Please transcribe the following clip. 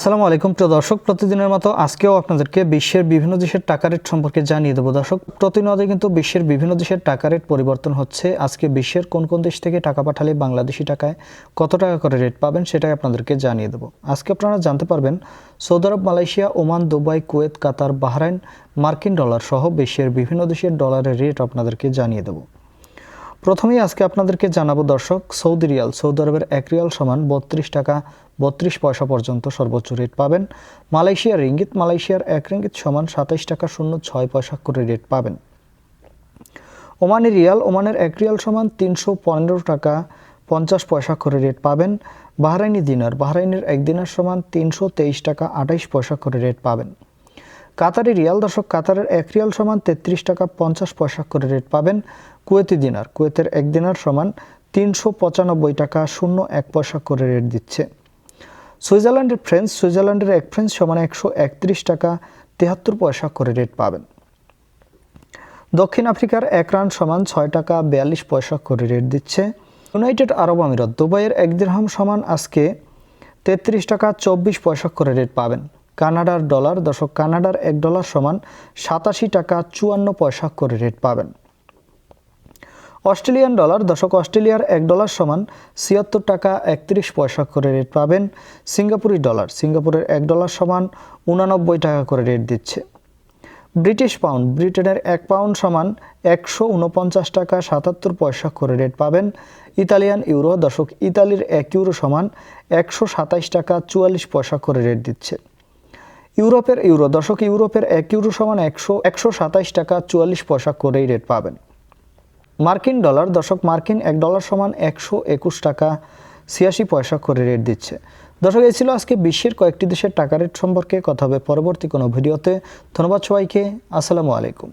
আসসালামু আলাইকুম প্রিয় দর্শক, প্রতিদিনের মতো আজকেও আপনাদেরকে বিশ্বের বিভিন্ন দেশের টাকা রেট সম্পর্কে জানিয়ে দেবো। দর্শক, প্রতিনিয়তই কিন্তু বিশ্বের বিভিন্ন দেশের টাকা রেট পরিবর্তন হচ্ছে। আজকে বিশ্বের কোন কোন দেশ থেকে টাকা পাঠালে বাংলাদেশি টাকায় কত টাকা করে রেট পাবেন সেটাই আপনাদেরকে জানিয়ে দেবো। আজকে আপনারা জানতে পারবেন সৌদি আরব, মালয়েশিয়া, ওমান, দুবাই, কুয়েত, কাতার, বাহরাইন, মার্কিন ডলার সহ বিশ্বের বিভিন্ন দেশের ডলারের রেট আপনাদেরকে জানিয়ে দেবো। প্রথমেই আজকে আপনাদেরকে জানাবো দর্শক, সৌদি রিয়াল। সৌদি আরবের 1 রিয়াল সমান 32 টাকা 32 পয়সা পর্যন্ত সর্বোচ্চ রেট পাবেন। মালয়েশিয়ার রিঙ্গিত। মালয়েশিয়ার 1 রিঙ্গিত সমান 27 টাকা 06 পয়সা করে রেট পাবেন। Omani Real. ওমানের 1 রিয়াল সমান 315 টাকা 50 পয়সা করে রেট পাবেন। বাহরাইনি দিনার। বাহরাইনের 1 দিনার সমান 323 টাকা 28 পয়সা করে রেট পাবেন। কাতারি রিয়াল। দর্শক, কাতারের 1 রিয়াল সমান 33 টাকা 50 পয়সা করে রেট পাবেন। কুয়েতি দিনার। কুয়েতের 1 দিনার সমান 395 টাকা 01 পয়সা করে রেট দিচ্ছে। সুইজারল্যান্ডের ফ্রেঞ্চ। সুইজারল্যান্ডের 1 ফ্রেঞ্চ সমান 131 টাকা 73 পয়সা করে রেট পাবেন। দক্ষিণ আফ্রিকার 1 রান সমান 6 টাকা 42 পয়সা করে রেট দিচ্ছে। ইউনাইটেড আরব আমিরাত। দুবাইয়ের 1 দিরহাম সমান আজকে 33 টাকা 24 পয়সা করে রেট পাবেন। কানাডার ডলার। দর্শক, কানাডার 1 ডলার সমান 87 টাকা 54 পয়সা করে রেট পাবেন। Australian dollar. দর্শক, অস্ট্রেলিয়ার 1 ডলার সমান 76 টাকা 31 পয়সা করে রেট পাবেন। সিঙ্গাপুরি ডলার। সিঙ্গাপুরের 1 ডলার সমান 89 টাকা করে রেট দিচ্ছে। British pound. ব্রিটেনের 1 পাউন্ড সমান 149 টাকা 77 পয়সা করে রেট পাবেন। Italian euro. দর্শক, ইতালির 1 ইউরো সমান 127 টাকা 44 পয়সা করে রেট দিচ্ছে। ইউরোপের ইউরো। দর্শক, ইউরোপের 1 ইউরো সমান 127 টাকা 44 পয়সা করেই রেট পাবেন। মার্কিন ডলার। দর্শক, মার্কিন 1 ডলার সমান 121 টাকা 86 পয়সা করে রেট দিচ্ছে। দর্শক, এই ছিল আজকে বিশ্বের কয়েকটি দেশের টাকা রেট সম্পর্কে। কথা হবে পরবর্তী কোনো ভিডিওতে। ধন্যবাদ সবাইকে। আসসালামু আলাইকুম।